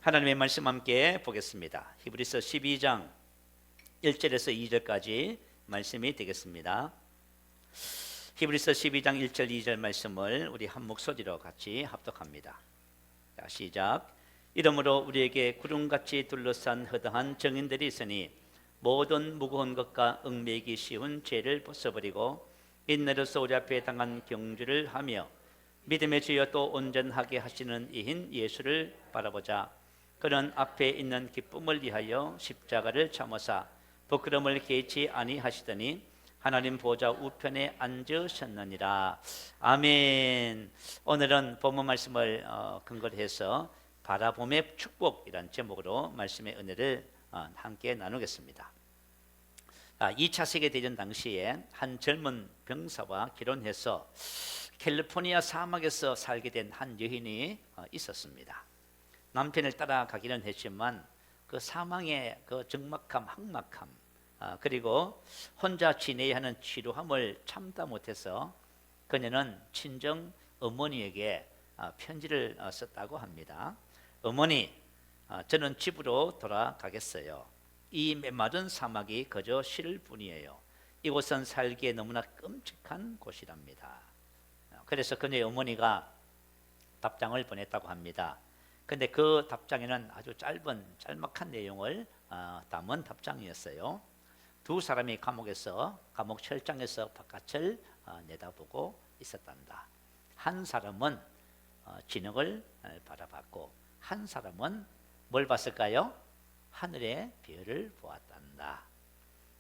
하나님의 말씀 함께 보겠습니다. 히브리서 12장 1절에서 2절까지 말씀이 되겠습니다. 히브리서 12장 1절 2절 말씀을 우리 한 목소리로 같이 합독합니다. 자, 시작. 이러므로 우리에게 구름같이 둘러싼 허다한 정인들이 있으니 모든 무거운 것과 얽매이기 쉬운 죄를 벗어버리고 인내로서 우리 앞에 당한 경주를 하며 믿음의 주여 또 온전하게 하시는 이인 예수를 바라보자. 그는 앞에 있는 기쁨을 위하여 십자가를 참으사 부끄러움을 개치 아니하시더니 하나님 보좌 우편에 앉으셨느니라. 아멘. 오늘은 본문 말씀을 근거로 해서 바라봄의 축복이라는 제목으로 말씀의 은혜를 함께 나누겠습니다. 2차 세계대전 당시에 한 젊은 병사와 결혼해서 캘리포니아 사막에서 살게 된 한 여인이 있었습니다. 남편을 따라가기는 했지만 그 사망의 그 적막함, 항막함, 그리고 혼자 지내야 하는 지루함을 참다 못해서 그녀는 친정 어머니에게 편지를 썼다고 합니다. 어머니, 저는 집으로 돌아가겠어요. 이 메마른 사막이 그저 싫을 뿐이에요. 이곳은 살기에 너무나 끔찍한 곳이랍니다. 그래서 그녀의 어머니가 답장을 보냈다고 합니다. 근데 그 답장에는 아주 짤막한 내용을 담은 답장이었어요. 두 사람이 감옥 철장에서 바깥을 내다보고 있었단다. 한 사람은 진흙을 바라봤고 한 사람은 뭘 봤을까요? 하늘의 별을 보았단다.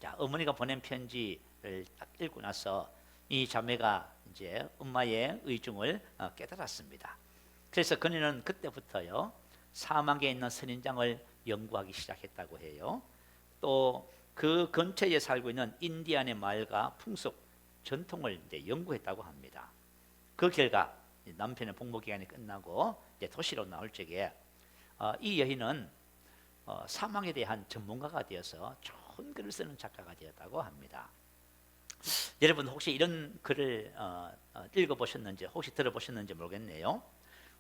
자, 어머니가 보낸 편지를 딱 읽고 나서 이 자매가 이제 엄마의 의중을 깨달았습니다. 그래서 그녀는 그때부터요 사막에 있는 선인장을 연구하기 시작했다고 해요. 또 그 근처에 살고 있는 인디안의 말과 풍속 전통을 이제 연구했다고 합니다. 그 결과 남편의 복무 기간이 끝나고 이제 도시로 나올 적에 이 여인은 사망에 대한 전문가가 되어서 좋은 글을 쓰는 작가가 되었다고 합니다. 여러분 혹시 이런 글을 읽어보셨는지 혹시 들어보셨는지 모르겠네요.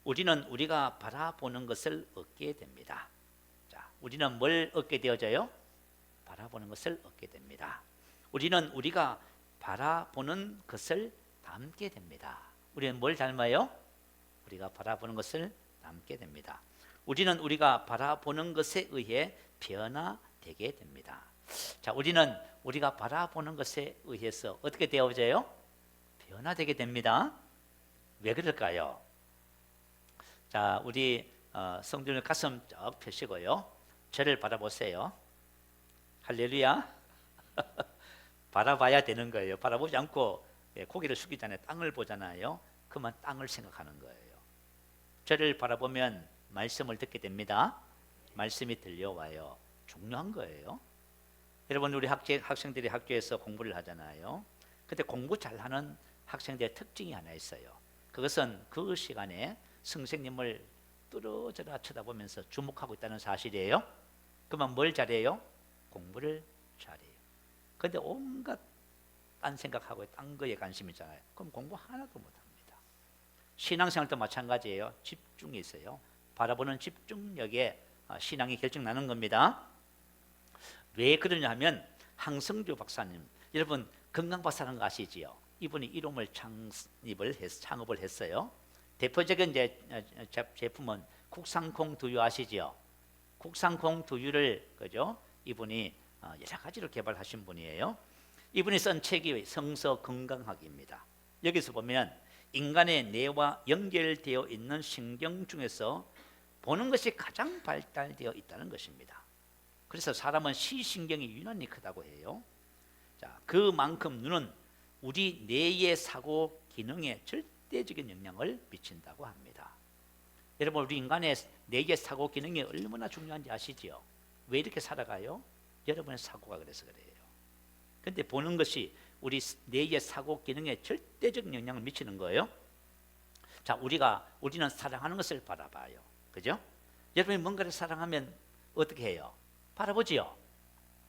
우리는 우리가 바라보는 것을 얻게 됩니다. 자, 우리는 뭘 얻게 되어져요? 바라보는 것을 얻게 됩니다. 우리는 우리가 바라보는 것을 담게 됩니다. 우리는 뭘 닮아요? 우리가 바라보는 것을 담게 됩니다. 우리는 우리가 바라보는 것에 의해 변화되게 됩니다. 자, 우리는 우리가 바라보는 것에 의해서 어떻게 되어져요? 변화되게 됩니다. 왜 그럴까요? 자, 우리 성도님 가슴 쭉 펴시고요. 저를 바라보세요. 할렐루야. 바라봐야 되는 거예요. 바라보지 않고 고개를 숙이잖아요. 땅을 보잖아요. 그만 땅을 생각하는 거예요. 저를 바라보면 말씀을 듣게 됩니다. 말씀이 들려와요. 중요한 거예요. 여러분 우리 학생들이 학교에서 공부를 하잖아요. 근데 공부 잘하는 학생들의 특징이 하나 있어요. 그것은 그 시간에 선생님을 뚫어져라 쳐다보면서 주목하고 있다는 사실이에요. 그러면 뭘 잘해요? 공부를 잘해요. 근데 온갖 딴 생각하고 딴 거에 관심이 있잖아요. 그럼 공부 하나도 못합니다. 신앙생활도 마찬가지예요. 집중이 있어요. 바라보는 집중력에 신앙이 결정나는 겁니다. 왜 그러냐 하면 항성주 박사님, 여러분 건강박사라는 거 아시지요? 이분이 이름을 창업을 했어요. 대표적인 제품은 국산콩 두유 아시죠? 국산콩 두유를 그죠? 이분이 여러 가지로 개발하신 분이에요. 이분이 쓴 책이 성서 건강학입니다. 여기서 보면 인간의 뇌와 연결되어 있는 신경 중에서 보는 것이 가장 발달되어 있다는 것입니다. 그래서 사람은 시신경이 유난히 크다고 해요. 자, 그만큼 눈은 우리 뇌의 사고 기능에 절대적인 영향을 미친다고 합니다. 여러분 우리 인간의 뇌의 사고 기능이 얼마나 중요한지 아시지요? 왜 이렇게 살아가요? 여러분의 사고가 그래서 그래요. 근데 보는 것이 우리 뇌의 사고 기능에 절대적인 영향을 미치는 거예요. 자, 우리는 사랑하는 것을 바라봐요. 그죠? 여러분이 뭔가를 사랑하면 어떻게 해요? 바라보지요.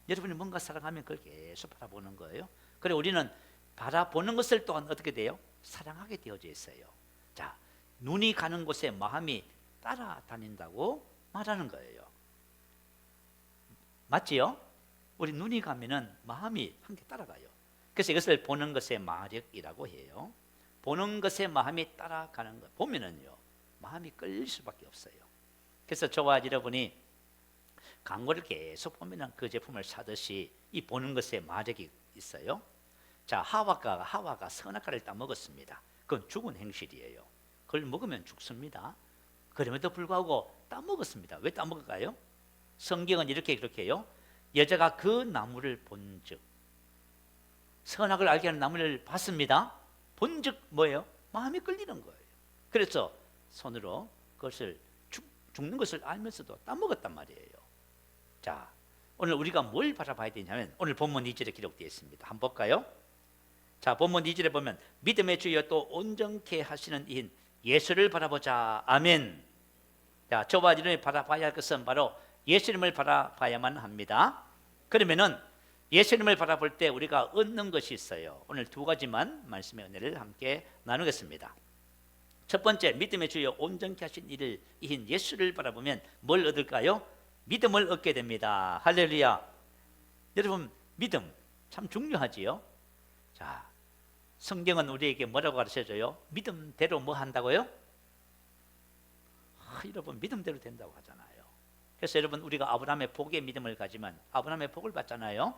여러분이 뭔가 사랑하면 그걸 계속 바라보는 거예요. 그리고 우리는 바라보는 것을 또한 어떻게 돼요? 사랑하게 되어져 있어요. 자, 눈이 가는 곳에 마음이 따라다닌다고 말하는 거예요. 맞지요? 우리 눈이 가면은 마음이 함께 따라가요. 그래서 이것을 보는 것의 마력이라고 해요. 보는 것의 마음이 따라가는 것. 보면은요, 마음이 끌릴 수밖에 없어요. 그래서 저와 여러분이 광고를 계속 보면은 그 제품을 사듯이 이 보는 것의 마력이 있어요. 자, 하와가 선악과를 따먹었습니다. 그건 죽은 행실이에요. 그걸 먹으면 죽습니다. 그럼에도 불구하고 따먹었습니다. 왜 따먹을까요? 성경은 이렇게 해요. 여자가 그 나무를 본즉, 선악을 알게 하는 나무를 봤습니다. 본즉 뭐예요? 마음이 끌리는 거예요. 그래서 손으로 그것을 죽는 것을 알면서도 따먹었단 말이에요. 자, 오늘 우리가 뭘 바라봐야 되냐면 오늘 본문 2절에 기록되어 있습니다. 한번 볼까요? 자, 본문 2절에 보면 믿음의 주여 또 온전케 하시는 이인 예수를 바라보자. 아멘. 자, 저와 여러분이 바라봐야 할 것은 바로 예수님을 바라봐야만 합니다. 그러면은 예수님을 바라볼 때 우리가 얻는 것이 있어요. 오늘 두 가지만 말씀의 은혜를 함께 나누겠습니다. 첫 번째, 믿음의 주여 온전케 하신 이인 예수를 바라보면 뭘 얻을까요? 믿음을 얻게 됩니다. 할렐루야. 여러분, 믿음 참 중요하지요. 자, 성경은 우리에게 뭐라고 가르쳐줘요? 믿음대로 뭐 한다고요? 여러분, 믿음대로 된다고 하잖아요. 그래서 여러분, 우리가 아브라함의 복의 믿음을 가지면 아브라함의 복을 받잖아요.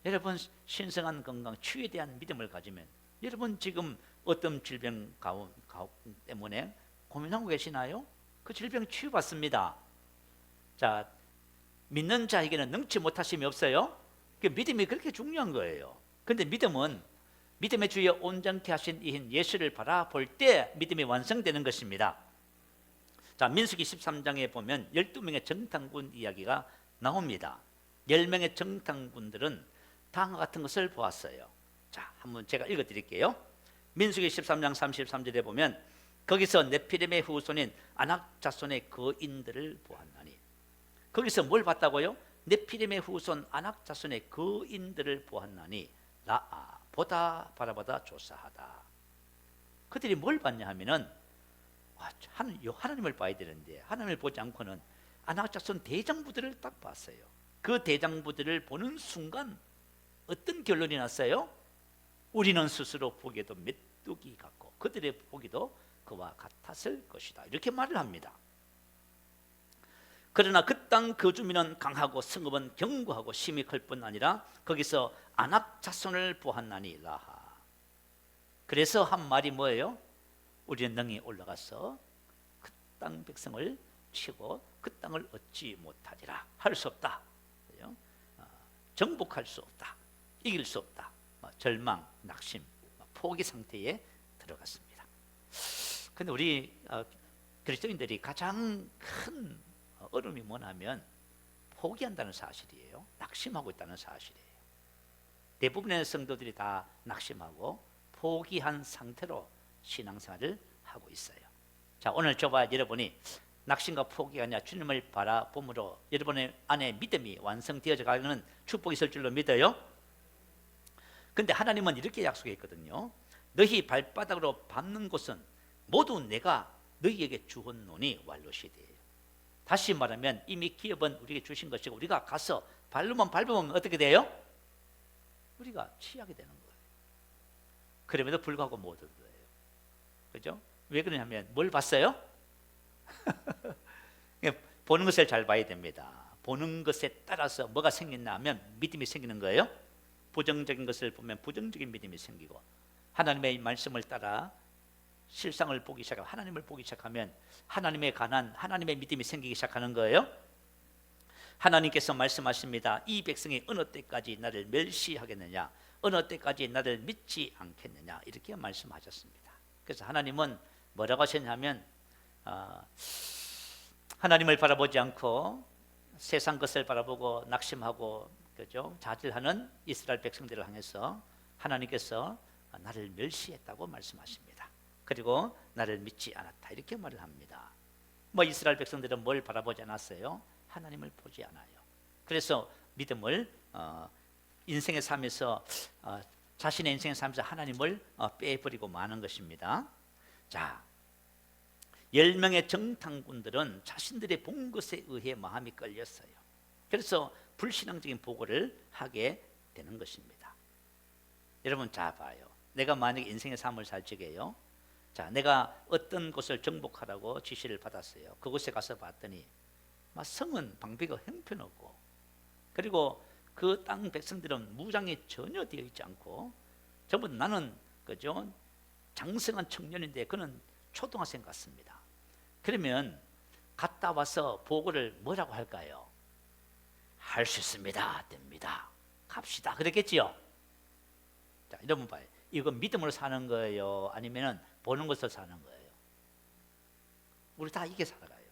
여러분, 신성한 건강, 치유에 대한 믿음을 가지면 여러분 지금 어떤 질병 때문에 고민하고 계시나요? 그 질병 치유받습니다. 자, 믿는 자에게는 능치 못하심이 없어요. 그 믿음이 그렇게 중요한 거예요. 그런데 믿음은 믿음의 주여 온전케 하신 이인 예수를 바라볼 때 믿음이 완성되는 것입니다. 자, 민수기 13장에 보면 12명의 정탐꾼 이야기가 나옵니다. 10명의 정탐꾼들은 다음과 같은 것을 보았어요. 자, 한번 제가 읽어드릴게요. 민수기 13장 33절에 보면 거기서 네피림의 후손인 아낙 자손의 거인들을 보았나니, 거기서 뭘 봤다고요? 네피림의 후손 아낙 자손의 거인들을 보았나니 보다 바라보다 조사하다. 그들이 뭘 봤냐 하면은 하나님을 봐야 되는데 하나님을 보지 않고는 아낙 자손 대장부들을 딱 봤어요. 그 대장부들을 보는 순간 어떤 결론이 났어요? 우리는 스스로 보기에도 메뚜기 같고 그들의 보기도 그와 같았을 것이다. 이렇게 말을 합니다. 그러나 그 땅 그 주민은 강하고 성읍은 견고하고 심히 클 뿐 아니라 거기서 아낙 자손을 보았나니 라하. 그래서 한 말이 뭐예요? 우리는 능히 올라가서 그 땅 백성을 치고 그 땅을 얻지 못하리라. 할 수 없다. 정복할 수 없다. 이길 수 없다. 절망, 낙심, 포기 상태에 들어갔습니다. 그런데 우리 그리스도인들이 가장 큰 어려움이 뭐냐면 포기한다는 사실이에요. 낙심하고 있다는 사실이에요. 대부분의 성도들이 다 낙심하고 포기한 상태로 신앙생활을 하고 있어요. 자, 오늘 저와 여러분이 낙심과 포기가 아니라 주님을 바라봄으로 여러분의 안에 믿음이 완성되어져 가는 축복이 있을 줄로 믿어요. 근데 하나님은 이렇게 약속했거든요. 너희 발바닥으로 밟는 곳은 모두 내가 너희에게 주었노니 왈로시되. 다시 말하면 이미 기업은 우리에게 주신 것이고 우리가 가서 발로만 밟으면 어떻게 돼요? 우리가 취하게 되는 거예요. 그럼에도 불구하고 못 얻어요. 그죠? 왜 그러냐면 뭘 봤어요? 보는 것을 잘 봐야 됩니다. 보는 것에 따라서 뭐가 생긴다 하면 믿음이 생기는 거예요. 부정적인 것을 보면 부정적인 믿음이 생기고 하나님의 말씀을 따라 실상을 보기 시작하면 하나님을 보기 시작하면 하나님에 관한 하나님의 믿음이 생기기 시작하는 거예요. 하나님께서 말씀하십니다. 이 백성이 어느 때까지 나를 멸시하겠느냐, 어느 때까지 나를 믿지 않겠느냐, 이렇게 말씀하셨습니다. 그래서 하나님은 뭐라고 하셨냐면 하나님을 바라보지 않고 세상 것을 바라보고 낙심하고 그죠? 자질하는 이스라엘 백성들을 향해서 하나님께서 나를 멸시했다고 말씀하십니다. 그리고 나를 믿지 않았다 이렇게 말을 합니다. 이스라엘 백성들은 뭘 바라보지 않았어요? 하나님을 보지 않아요. 그래서 믿음을 인생의 삶에서 자신의 인생의 삶에서 하나님을 빼버리고 마는 것입니다. 자, 10명의 정탐꾼들은 자신들의 본 것에 의해 마음이 끌렸어요. 그래서 불신앙적인 보고를 하게 되는 것입니다. 여러분 자 봐요. 내가 만약에 인생의 삶을 살 적에요, 자 내가 어떤 곳을 정복하라고 지시를 받았어요. 그곳에 가서 봤더니 성은 방비가 형편없고, 그리고 그 땅 백성들은 무장이 전혀 되어 있지 않고, 전부 나는 그죠 장성한 청년인데 그는 초등학생 같습니다. 그러면 갔다 와서 보고를 뭐라고 할까요? 할 수 있습니다, 됩니다, 갑시다, 그랬겠지요. 자, 여러분 봐요. 이거 믿음으로 사는 거예요, 아니면 보는 것으로 사는 거예요? 우리 다 이게 살아가요.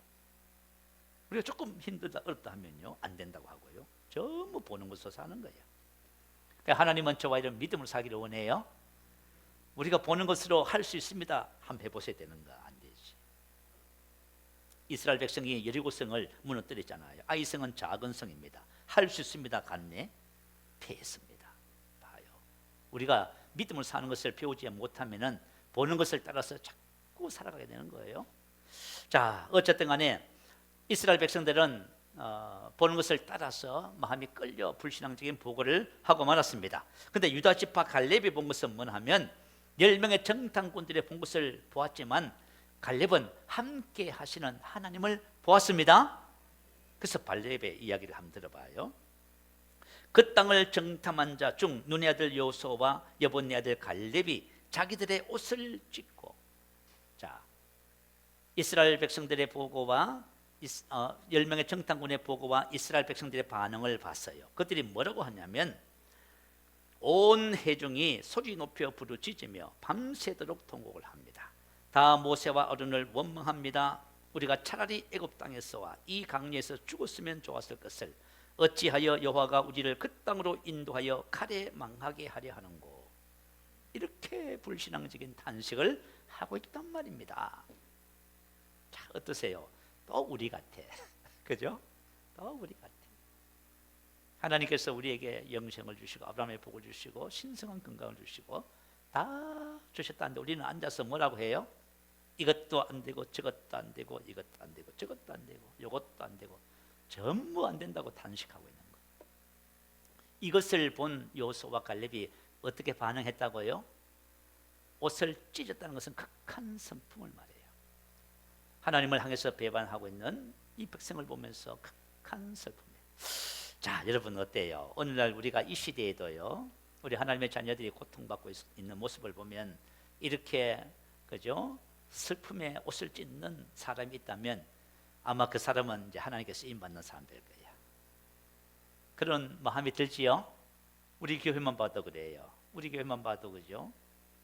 우리가 조금 힘들다 어렵다 하면요 안 된다고 하고요, 전부 보는 것으로 사는 거예요. 그러니까 하나님은 저와 이런 믿음으로 살기를 원해요. 우리가 보는 것으로 할 수 있습니다 한번 해보셔야 되는가? 안 되지. 이스라엘 백성이 여리고성을 무너뜨렸잖아요. 아이 성은 작은 성입니다. 할 수 있습니다 갔네, 패했습니다. 봐요. 우리가 믿음으로 사는 것을 배우지 못하면은 보는 것을 따라서 자꾸 살아가게 되는 거예요. 자, 어쨌든 간에 이스라엘 백성들은 보는 것을 따라서 마음이 끌려 불신앙적인 보고를 하고 말았습니다. 근데 유다 지파 갈렙이 본 것은 뭐냐면 10명의 정탐꾼들의 본 것을 보았지만 갈렙은 함께 하시는 하나님을 보았습니다. 그래서 갈렙의 이야기를 한번 들어봐요. 그 땅을 정탐한 자 중 눈의 아들 여호수아와 여본의 아들 갈렙이 자기들의 옷을 찢고, 자 이스라엘 백성들의 보고와 10명의 정탐꾼의 보고와 이스라엘 백성들의 반응을 봤어요. 그들이 뭐라고 하냐면 온 회중이 소리 높여 부르짖으며 밤새도록 통곡을 합니다. 다 모세와 아론을 원망합니다. 우리가 차라리 애굽 땅에서와 이 강야에서 죽었으면 좋았을 것을 어찌하여 여호와가 우리를 그 땅으로 인도하여 칼에 망하게 하려 하는고. 이렇게 불신앙적인 탄식을 하고 있단 말입니다. 자, 어떠세요? 또 우리 같아. 그죠? 또 우리 같아. 하나님께서 우리에게 영생을 주시고 아브라함의 복을 주시고 신성한 건강을 주시고 다 주셨다는데 우리는 앉아서 뭐라고 해요? 이것도 안 되고 저것도 안 되고 이것도 안 되고 저것도 안 되고 이것도 안 되고 전부 안 된다고 탄식하고 있는 거예요. 이것을 본 여호수아와 갈렙이 어떻게 반응했다고요? 옷을 찢었다는 것은 극한 성품을 말해요. 하나님을 향해서 배반하고 있는 이 백성을 보면서 극한 슬픔이에요. 자, 여러분 어때요? 오늘날 우리가 이 시대에도요, 우리 하나님의 자녀들이 고통받고 있는 모습을 보면 이렇게 그죠? 슬픔에 옷을 찢는 사람이 있다면 아마 그 사람은 이제 하나님께 쓰임 받는 사람 될 거예요. 그런 마음이 들지요? 우리 교회만 봐도 그래요. 우리 교회만 봐도 그죠?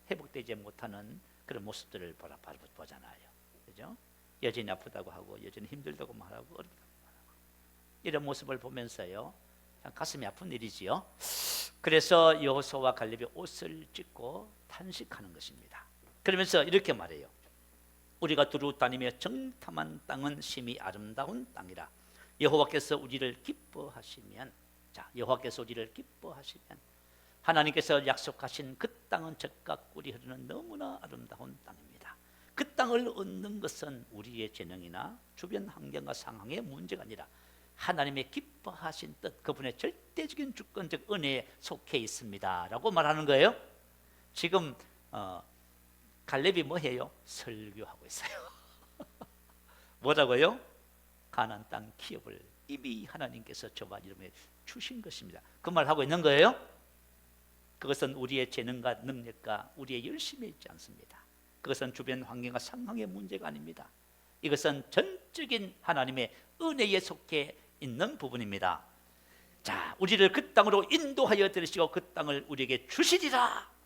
회복되지 못하는 그런 모습들을 보잖아요. 그죠? 여전히 아프다고 하고 여전히 힘들다고 말하고 어렵다고 말하고 이런 모습을 보면서요 가슴이 아픈 일이지요. 그래서 여호수아와 갈렙이 옷을 찢고 탄식하는 것입니다. 그러면서 이렇게 말해요. 우리가 두루 다니며 정탐한 땅은 심히 아름다운 땅이라. 여호와께서 우리를 기뻐하시면, 자 여호와께서 우리를 기뻐하시면 하나님께서 약속하신 그 땅은 젖과 꿀이 흐르는 너무나 아름다운 땅입니다. 그 땅을 얻는 것은 우리의 재능이나 주변 환경과 상황의 문제가 아니라 하나님의 기뻐하신 뜻, 그분의 절대적인 주권적 은혜에 속해 있습니다 라고 말하는 거예요. 지금 갈렙이 뭐해요? 설교하고 있어요. 뭐라고요? 가나안 땅 기업을 이미 하나님께서 저와 이름에 주신 것입니다. 그 말 하고 있는 거예요. 그것은 우리의 재능과 능력과 우리의 열심이 있지 않습니다. 그것은 주변 환경과 상황의 문제가 아닙니다. 이것은 전적인 하나님의 은혜에 속해 있는 부분입니다. 자, 우리를 그 땅으로 인도하여 들으시고 그 땅을 우리에게 주시리라.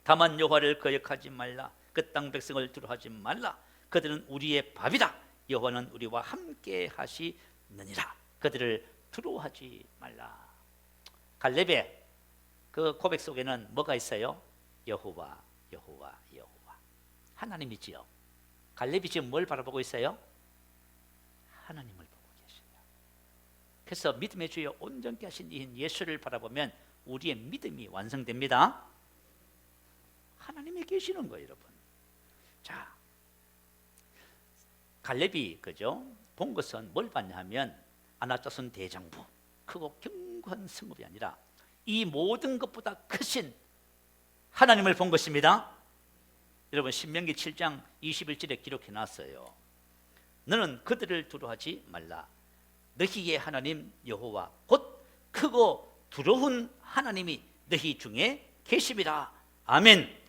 다만 여호와를 거역하지 말라. 그 땅 백성을 두려워하지 말라. 그들은 우리의 밥이다. 여호와는 우리와 함께 하시느니라. 그들을 두려워하지 말라. 갈렙의 그 고백 속에는 뭐가 있어요? 여호와, 여호와, 여호와. 하나님이지요. 갈렙이 지금 뭘 바라보고 있어요? 하나님을 보고 계시네요. 그래서 믿음의 주여 온전케 하신 이인 예수를 바라보면 우리의 믿음이 완성됩니다. 하나님이 계시는 거예요, 여러분. 자, 갈렙이 그죠? 본 것은 뭘 봤냐 하면 아나자손 대장부, 크고 견고한 성읍이 아니라 이 모든 것보다 크신 하나님을 본 것입니다. 여러분 신명기 7장 21절에 기록해 놨어요. 너는 그들을 두려워하지 말라. 너희의 하나님 여호와 곧 크고 두려운 하나님이 너희 중에 계심이라. 아멘.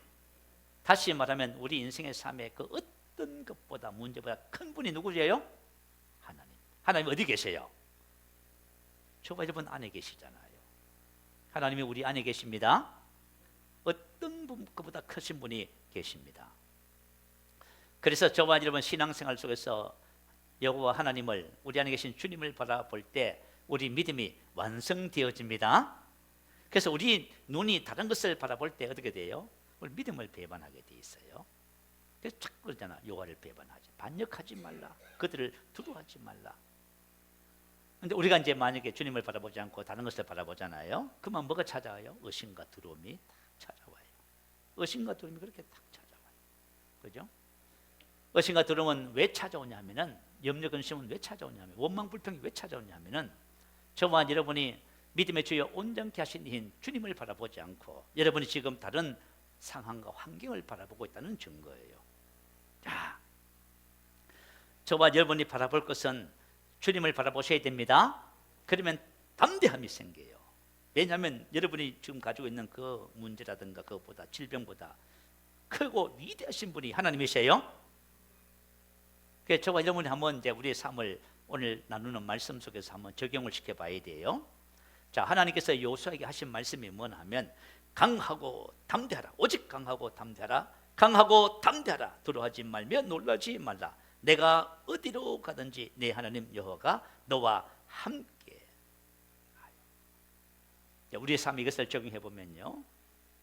다시 말하면 우리 인생의 삶에 그 어떤 것보다 문제보다 큰 분이 누구예요? 하나님. 하나님 어디 계세요? 저와 여러분 안에 계시잖아요. 하나님이 우리 안에 계십니다. 어떤 분보다 크신 분이 계십니다. 그래서 저와 여러분 신앙생활 속에서 여호와 하나님을, 우리 안에 계신 주님을 바라볼 때 우리 믿음이 완성되어집니다. 그래서 우리 눈이 다른 것을 바라볼 때 어떻게 돼요? 우리 믿음을 배반하게 돼 있어요. 그래서 자꾸 그러잖아. 여호와를 배반하지, 반역하지 말라, 그들을 두려워하지 말라. 근데 우리가 이제 만약에 주님을 바라보지 않고 다른 것을 바라보잖아요. 그러면 뭐가 찾아와요? 의심과 두려움이 찾아와요. 의심과 두려움이 그렇게 딱 찾아와요. 그죠? 의심과 두려움은 왜 찾아오냐면은, 염려 근심은 왜 찾아오냐면, 원망 불평이 왜 찾아오냐면은, 저와 여러분이 믿음의 주여 온전케 하신 이인 주님을 바라보지 않고 여러분이 지금 다른 상황과 환경을 바라보고 있다는 증거예요. 자, 저와 여러분이 바라볼 것은 주님을 바라보셔야 됩니다. 그러면 담대함이 생겨요. 왜냐하면 여러분이 지금 가지고 있는 그 문제라든가 그것보다, 질병보다 크고 위대하신 분이 하나님이세요. 그래서 저와 여러분이 한번 이제 우리의 삶을 오늘 나누는 말씀 속에서 한번 적용을 시켜봐야 돼요. 자, 하나님께서 여호수아에게 하신 말씀이 뭐냐면, 강하고 담대하라. 오직 강하고 담대하라. 강하고 담대하라. 두려워하지 말며 놀라지 말라. 내가 어디로 가든지 내 하나님 여호와가 너와 함께. 우리의 삶에 이것을 적용해 보면요,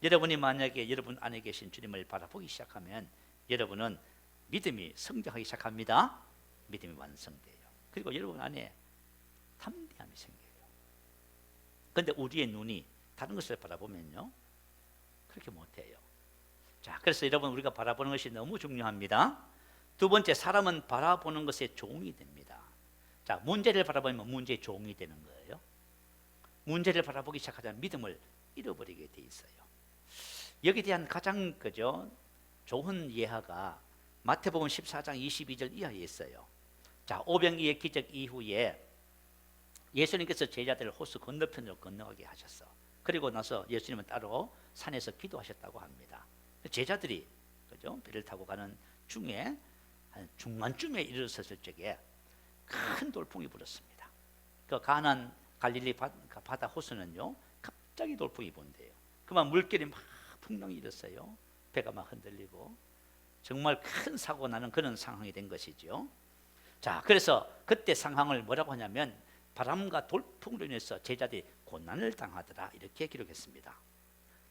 여러분이 만약에 여러분 안에 계신 주님을 바라보기 시작하면 여러분은 믿음이 성장하기 시작합니다. 믿음이 완성돼요. 그리고 여러분 안에 담대함이 생겨요. 그런데 우리의 눈이 다른 것을 바라보면요, 그렇게 못해요. 자, 그래서 여러분 우리가 바라보는 것이 너무 중요합니다. 두 번째, 사람은 바라보는 것에 종이 됩니다. 자, 문제를 바라보면 문제의 종이 되는 거예요. 문제를 바라보기 시작하자면 믿음을 잃어버리게 돼 있어요. 여기에 대한 가장 좋은 예화가 마태복음 14장 22절 이하에 있어요. 자, 오병이의 기적 이후에 예수님께서 제자들을 호수 건너편으로 건너가게 하셨어. 그리고 나서 예수님은 따로 산에서 기도하셨다고 합니다. 제자들이 배를 타고 가는 중에 한 중간쯤에 이르렀을 적에 큰 돌풍이 불었습니다. 그 가나안 갈릴리 바다 호수는요, 갑자기 돌풍이 분대요. 그만 물결이 막 풍랑이 일었어요. 배가 막 흔들리고 정말 큰 사고 나는 그런 상황이 된 것이죠. 자, 그래서 그때 상황을 뭐라고 하냐면, 바람과 돌풍으로 인해서 제자들이 고난을 당하더라, 이렇게 기록했습니다.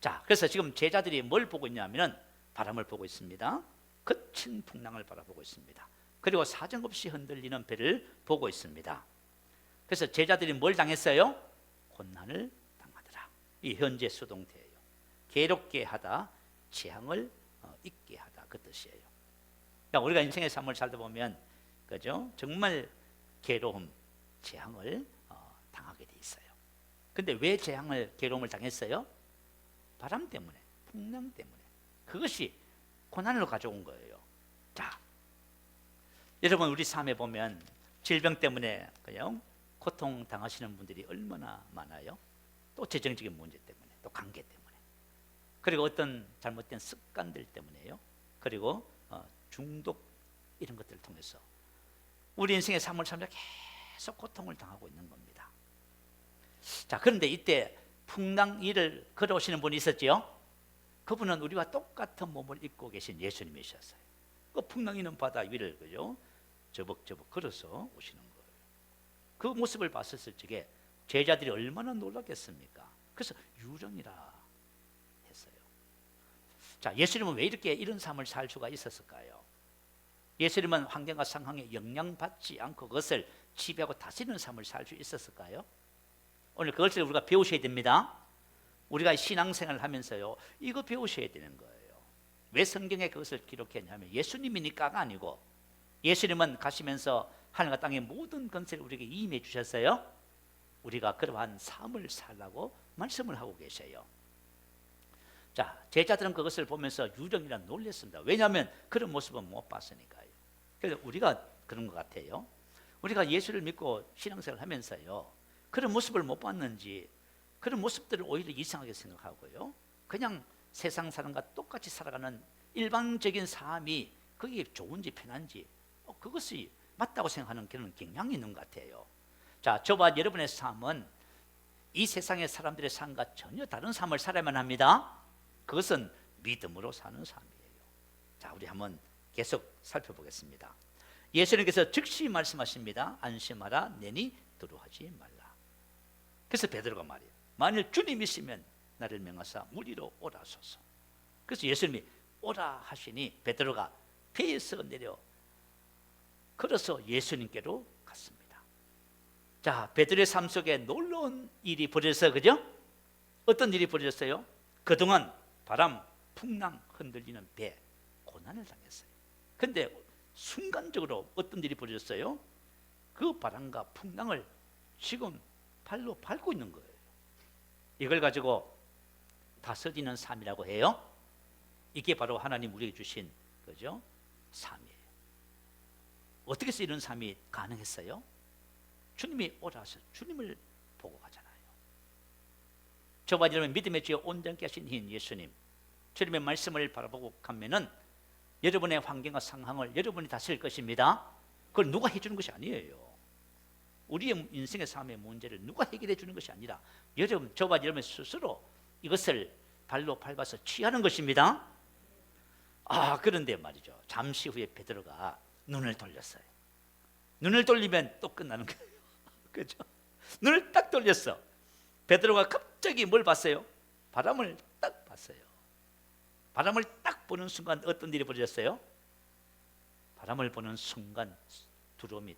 자, 그래서 지금 제자들이 뭘 보고 있냐면은 바람을 보고 있습니다. 거친 풍랑을 바라보고 있습니다. 그리고 사정없이 흔들리는 배를 보고 있습니다. 그래서 제자들이 뭘 당했어요? 고난을 당하더라. 이 현재 수동태예요. 괴롭게 하다, 재앙을 잊게 하다, 그 뜻이에요. 그러니까 우리가 인생의 삶을 살다 보면 정말 괴로움, 재앙을 당하게 돼 있어요. 근데 왜 재앙을, 괴로움을 당했어요? 바람 때문에, 풍랑 때문에. 그것이 고난을 가져온 거예요. 자, 여러분 우리 삶에 보면 질병 때문에 고통 당하시는 분들이 얼마나 많아요. 또 재정적인 문제 때문에, 또 관계 때문에, 그리고 어떤 잘못된 습관들 때문에요. 그리고 중독, 이런 것들을 통해서 우리 인생의 삶을 살면서 계속 고통을 당하고 있는 겁니다. 자, 그런데 이때 풍랑 위를 걸어오시는 분이 있었죠. 그분은 우리와 똑같은 몸을 입고 계신 예수님이셨어요. 그 풍랑 있는 바다 위를 저벅저벅 걸어서 오시는 거예요. 그 모습을 봤을 적에 제자들이 얼마나 놀랐겠습니까? 그래서 유령이라 했어요. 자, 예수님은 왜 이렇게 이런 삶을 살 수가 있었을까요? 예수님은 환경과 상황에 영향받지 않고 그것을 지배하고 다스리는 삶을 살 수 있었을까요? 오늘 그것을 우리가 배우셔야 됩니다. 우리가 신앙생활을 하면서요, 이거 배우셔야 되는 거예요. 왜 성경에 그것을 기록했냐면 예수님이니까가 아니고 예수님은 가시면서 하늘과 땅의 모든 권세를 우리에게 임해 주셨어요. 우리가 그러한 삶을 살라고 말씀을 하고 계세요. 자, 제자들은 그것을 보면서 유령이라 놀랐습니다. 왜냐하면 그런 모습은 못 봤으니까요. 그래서 우리가 그런 것 같아요. 우리가 예수를 믿고 신앙생활을 하면서요, 그런 모습을 못 봤는지 그런 모습들을 오히려 이상하게 생각하고요, 그냥 세상 사람과 똑같이 살아가는 일반적인 삶이 그게 좋은지 편한지 그것이 맞다고 생각하는 그런 경향이 있는 것 같아요. 자, 저와 여러분의 삶은 이 세상의 사람들의 삶과 전혀 다른 삶을 살아야만 합니다. 그것은 믿음으로 사는 삶이에요. 자, 우리 한번 계속 살펴보겠습니다. 예수님께서 즉시 말씀하십니다. 안심하라, 내니 두려워하지 말라. 그래서 베드로가 말이에요. 만일 주님이시면 나를 명하사 무리로 오라소서. 그래서 예수님이 오라 하시니 베드로가 배에서 내려 걸어서 예수님께로 갔습니다. 자, 베드로의 삶 속에 놀라운 일이 벌어졌어요. 그죠? 어떤 일이 벌어졌어요? 그동안 바람, 풍랑 흔들리는 배, 고난을 당했어요. 근데 순간적으로 어떤 일이 벌어졌어요? 그 바람과 풍랑을 지금 발로 밟고 있는 거예요. 이걸 가지고 다스리는 삶이라고 해요. 이게 바로 하나님 우리에게 주신 그죠? 삶이에요. 어떻게 해서 이런 삶이 가능했어요? 주님이 오라 하셔서 주님을 보고 가잖아요. 저와 여러분 믿음의 주에 온전케 하신 이 예수님, 주님의 말씀을 바라보고 가면은 여러분의 환경과 상황을 여러분이 다스릴 것입니다. 그걸 누가 해주는 것이 아니에요. 우리의 인생의 삶의 문제를 누가 해결해 주는 것이 아니라 여러분, 저와 여러분 스스로 이것을 발로 밟아서 취하는 것입니다. 그런데 말이죠, 잠시 후에 베드로가 눈을 돌렸어요. 눈을 돌리면 또 끝나는 거예요. 그죠? 눈을 딱 돌렸어. 베드로가 갑자기 뭘 봤어요? 바람을 딱 봤어요. 바람을 딱 보는 순간 어떤 일이 벌어졌어요? 바람을 보는 순간 두려움이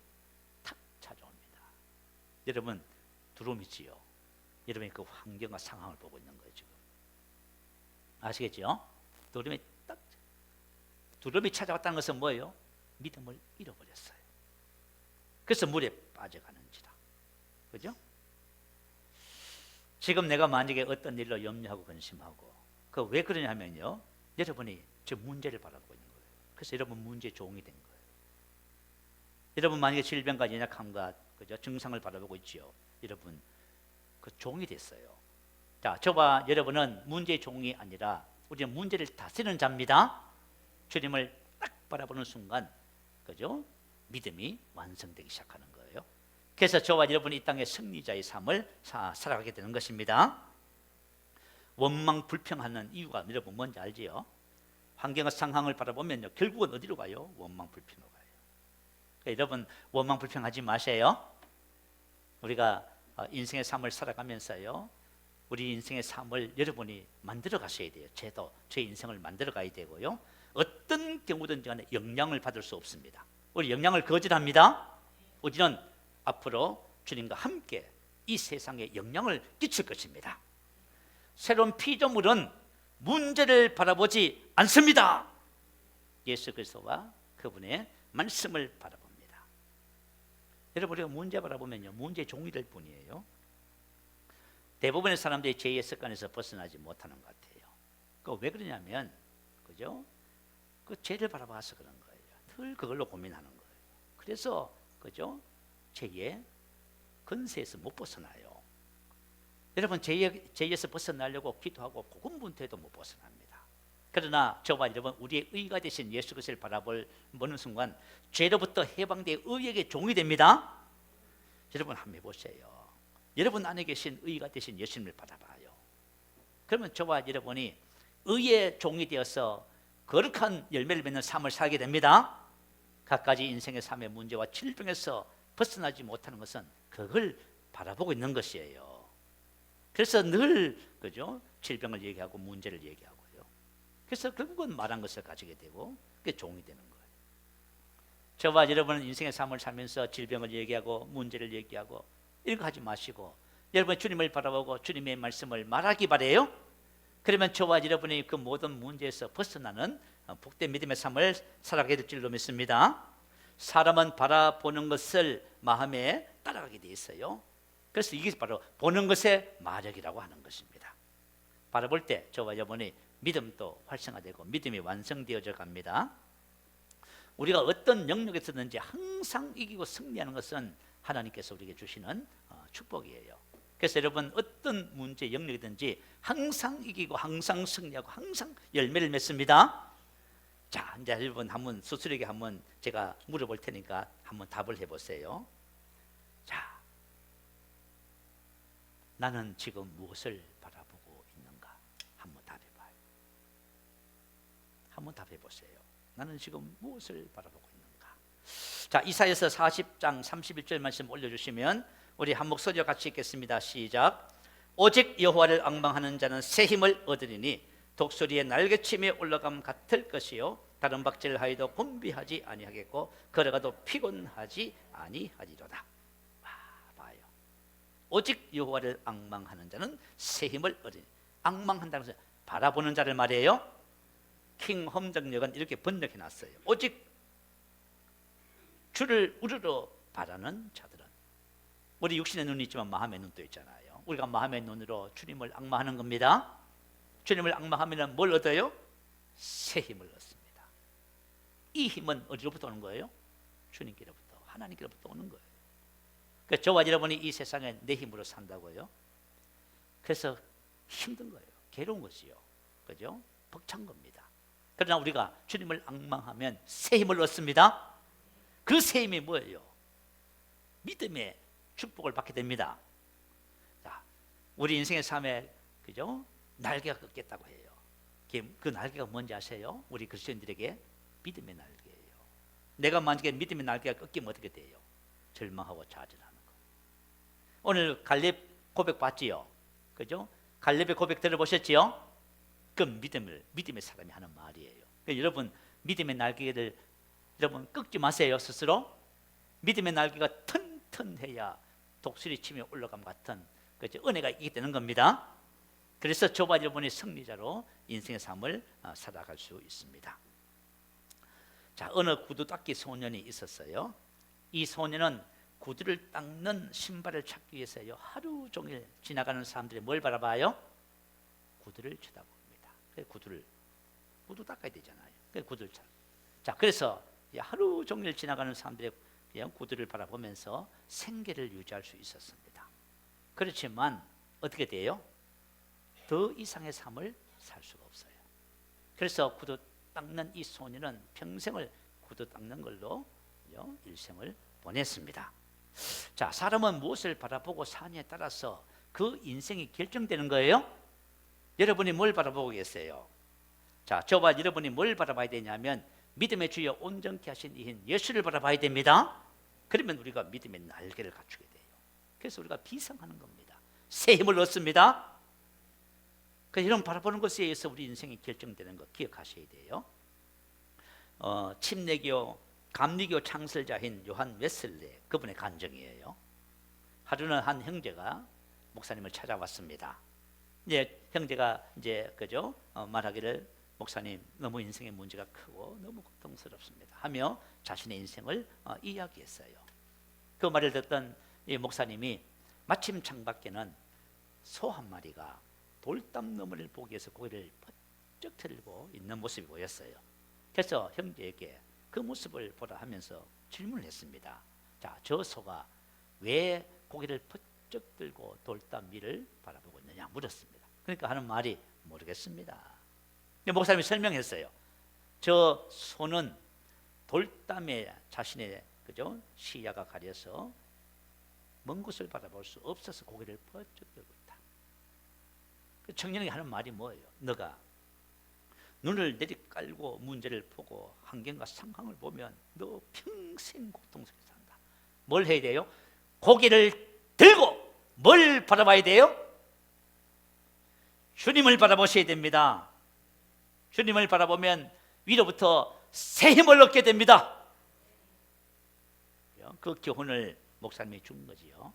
탁 찾아옵니다. 여러분, 두려움이지요. 여러분이 그 환경과 상황을 보고 있는 거예요. 지금 아시겠죠? 두려움이 찾아왔다는 것은 뭐예요? 믿음을 잃어버렸어요. 그래서 물에 빠져가는지라. 그죠? 지금 내가 만약에 어떤 일로 염려하고 근심하고, 그 왜 그러냐면요, 여러분이 저 문제를 바라보고 있는 거예요. 그래서 여러분 문제의 종이 된 거예요. 여러분 만약에 질병과 연약함과 그죠? 증상을 바라보고 있지요. 여러분 그 종이 됐어요. 자, 저와 여러분은 문제의 종이 아니라 우리는 문제를 다스리는 자입니다. 주님을 딱 바라보는 순간 그죠? 믿음이 완성되기 시작하는 거예요. 그래서 저와 여러분이 이 땅의 승리자의 삶을 살아가게 되는 것입니다. 원망 불평하는 이유가 여러분 뭔지 알지요? 환경과 상황을 바라보면요, 결국은 어디로 가요? 원망 불평으로 가요. 그러니까 여러분 원망 불평하지 마세요. 우리가 인생의 삶을 살아가면서요, 우리 인생의 삶을 여러분이 만들어 가셔야 돼요. 제 인생을 만들어 가야 되고요, 어떤 경우든지 간에 영향을 받을 수 없습니다. 우리 영향을 거절합니다. 우리는 앞으로 주님과 함께 이 세상에 영향을 끼칠 것입니다. 새로운 피조물은 문제를 바라보지 않습니다. 예수 그리스도와 그분의 말씀을 바라봅니다. 여러분, 우리가 문제 바라보면요, 문제의 종이 될 뿐이에요. 대부분의 사람들이 죄의 습관에서 벗어나지 못하는 것 같아요. 그 왜 그러냐면 그죠? 그 죄를 바라봐서 그런 거예요. 늘 그걸로 고민하는 거예요. 그래서 그죠? 죄의 근세에서 못 벗어나요. 여러분, 죄에서 벗어나려고 기도하고 고군분투해도 못 벗어납니다. 그러나 저와 여러분, 우리의 의가 되신 예수 그리스도를 바라보는 순간 죄로부터 해방되어 의에게 종이 됩니다. 여러분 한번 해보세요. 여러분 안에 계신 의가 되신 예수님을 바라봐요. 그러면 저와 여러분이 의의 종이 되어서 거룩한 열매를 맺는 삶을 살게 됩니다. 갖가지 인생의 삶의 문제와 질병에서 벗어나지 못하는 것은 그걸 바라보고 있는 것이에요. 그래서 늘 그죠? 질병을 얘기하고 문제를 얘기하고요. 그래서 결국은 말한 것을 가지게 되고 그게 종이 되는 거예요. 저와 여러분은 인생의 삶을 살면서 질병을 얘기하고 문제를 얘기하고 이런 거 하지 마시고 여러분 주님을 바라보고 주님의 말씀을 말하기 바래요. 그러면 저와 여러분이 그 모든 문제에서 벗어나는 복된 믿음의 삶을 살아가게 될 줄로 믿습니다. 사람은 바라보는 것을 마음에 따라가게 돼 있어요. 그래서 이게 바로 보는 것의 마력이라고 하는 것입니다. 바라볼 때 저와 여러분이 믿음도 활성화되고 믿음이 완성되어져 갑니다. 우리가 어떤 영역에서든지 항상 이기고 승리하는 것은 하나님께서 우리에게 주시는 축복이에요. 그래서 여러분 어떤 문제 영역이든지 항상 이기고 항상 승리하고 항상 열매를 맺습니다. 자, 이제 여러분 한번 스스로에게 한번 제가 물어볼 테니까 한번 답을 해보세요. 자, 나는 지금 무엇을 바라보고 있는가? 한번 답해봐요. 한번 답해보세요. 나는 지금 무엇을 바라보고 있는가? 자, 이사야서 40장 31절 말씀 올려주시면 우리 한 목소리와 같이 읽겠습니다. 시작. 오직 여호와를 앙망하는 자는 새 힘을 얻으리니 독수리의 날개침에 올라감 같을 것이요 다른 박질하여도 곤비하지 아니하겠고 걸어가도 피곤하지 아니하리로다. 봐요. 오직 여호와를 앙망하는 자는 새 힘을 얻으리니, 앙망한다는 것은 바라보는 자를 말이에요. 킹 험정역은 이렇게 번역해 놨어요. 오직 주를 우러러 바라는 자들은, 우리 육신의 눈이 있지만 마음의 눈도 있잖아요. 우리가 마음의 눈으로 주님을 앙망하는 겁니다. 주님을 앙망하면 뭘 얻어요? 새 힘을 얻습니다. 이 힘은 어디로부터 오는 거예요? 주님께로부터, 하나님께로부터 오는 거예요. 그러니까 저와 여러분이 이 세상에 내 힘으로 산다고요? 그래서 힘든 거예요. 괴로운 것이요. 그죠? 벅찬 겁니다. 그러나 우리가 주님을 앙망하면 새 힘을 얻습니다. 그 새 힘이 뭐예요? 믿음의 축복을 받게 됩니다. 자, 우리 인생의 삶에 그죠? 날개가 꺾겠다고 해요. 그 날개가 뭔지 아세요? 우리 그리스도인들에게 믿음의 날개예요. 내가 만약에 믿음의 날개가 꺾이면 어떻게 돼요? 절망하고 좌절하는 거. 오늘 갈렙 고백 봤지요? 그죠? 갈렙의 고백 들어보셨지요? 그 믿음의 사람이 하는 말이에요. 그러니까 여러분 믿음의 날개를 여러분 꺾지 마세요. 스스로 믿음의 날개가 튼튼해야 독수리 치며 올라감 같은 그죠? 은혜가 있게 되는 겁니다. 그래서 저와 여러분이 승리자로 인생의 삶을 살아갈 수 있습니다. 자, 어느 구두 닦기 소년이 있었어요. 이 소년은 구두를 닦는 신발을 찾기 위해서요, 하루 종일 지나가는 사람들이 뭘 바라봐요? 구두를 쳐다봅니다. 구두 닦아야 되잖아요. 구두를 찾아. 자, 그래서 하루 종일 지나가는 사람들의 구두를 바라보면서 생계를 유지할 수 있었습니다. 그렇지만 어떻게 돼요? 더 이상의 삶을 살 수가 없어요. 그래서 구두 닦는 이 소년은 평생을 구두 닦는 걸로 일생을 보냈습니다. 자, 사람은 무엇을 바라보고 사느냐에 따라서 그 인생이 결정되는 거예요. 여러분이 뭘 바라보고 계세요? 자, 저와 여러분이 뭘 바라봐야 되냐면 믿음의 주여 온전케 하신 이인 예수를 바라봐야 됩니다. 그러면 우리가 믿음의 날개를 갖추게 돼요. 그래서 우리가 비상하는 겁니다. 새 힘을 얻습니다. 그러니까 이런 바라보는 것에 의해서 우리 인생이 결정되는 거 기억하셔야 돼요. 침례교, 감리교 창설자인 요한 웨슬레, 그분의 간증이에요. 하루는 한 형제가 목사님을 찾아왔습니다. 이제 형제가 그죠? 말하기를 목사님 너무 인생의 문제가 크고 너무 고통스럽습니다 하며 자신의 인생을 이야기했어요. 그 말을 듣던 이 목사님이 마침 창밖에는 소 한 마리가 돌담 너머를 보기 위해서 고개를 번쩍 들고 있는 모습이 보였어요. 그래서 형제에게 그 모습을 보라 하면서 질문을 했습니다. 자, 저 소가 왜 고개를 번쩍 들고 돌담 위를 바라보고 있느냐 물었습니다. 그러니까 하는 말이 모르겠습니다. 목사님이 설명했어요. 저 소는 돌담에 자신의 그죠? 시야가 가려서 먼 곳을 바라볼 수 없어서 고개를 번쩍 들고 있다. 그 청년이 하는 말이 뭐예요? 너가 눈을 내리깔고 문제를 보고 환경과 상황을 보면 너 평생 고통 속에 산다. 뭘 해야 돼요? 고개를 들고 뭘 바라봐야 돼요? 주님을 바라보셔야 됩니다. 주님을 바라보면 위로부터 새 힘을 얻게 됩니다. 그 교훈을 목사님이 준 거지요.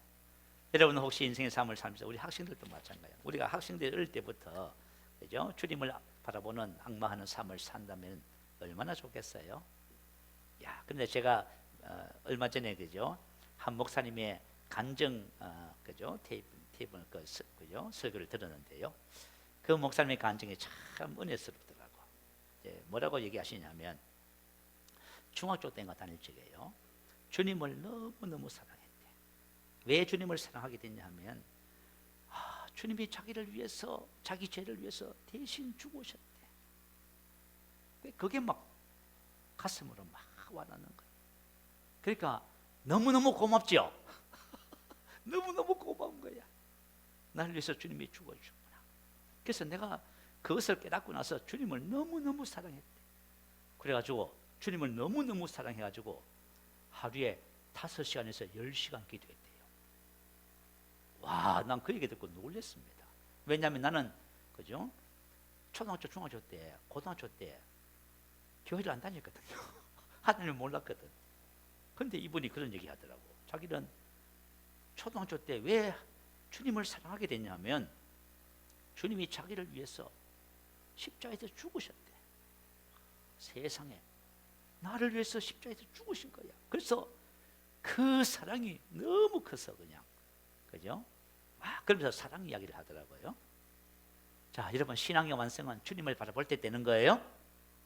여러분 혹시 인생의 삶을 살면서 우리 학생들도 마찬가지예요. 우리가 학생들 어릴 때부터 그죠? 주님을 바라보는 앙망하는 삶을 산다면 얼마나 좋겠어요. 야, 근데 제가 얼마 전에 그죠 한 목사님의 간증 그죠 테이프를 그죠 설교를 들었는데요. 그 목사님의 간증이 참 은혜스럽더라고. 뭐라고 얘기하시냐면 중학교 때인가 다닐 적에요. 주님을 너무너무 사랑했대. 왜 주님을 사랑하게 됐냐면 주님이 자기를 위해서 자기 죄를 위해서 대신 죽으셨대. 그게 막 가슴으로 막 와닿는 거예요. 그러니까 너무너무 고맙죠. 너무너무 고마운 거야. 나를 위해서 주님이 죽어주구나. 그래서 내가 그것을 깨닫고 나서 주님을 너무너무 사랑했대. 그래가지고 주님을 너무너무 사랑해가지고 하루에 5시간에서 10시간 기도했대요. 와, 난 그 얘기 듣고 놀랐습니다. 왜냐하면 나는 그죠? 초등학교, 중학교 때, 고등학교 때 교회를 안 다녔거든요. 하나님을 몰랐거든. 근데 이분이 그런 얘기 하더라고. 자기는 초등학교 때 왜 주님을 사랑하게 됐냐면 주님이 자기를 위해서 십자가에서 죽으셨대. 세상에 나를 위해서 십자가에서 죽으신 거야. 그래서 그 사랑이 너무 커서 그냥 그죠? 그러면서 사랑 이야기를 하더라고요. 자, 여러분 신앙의 완성은 주님을 바라볼 때 되는 거예요.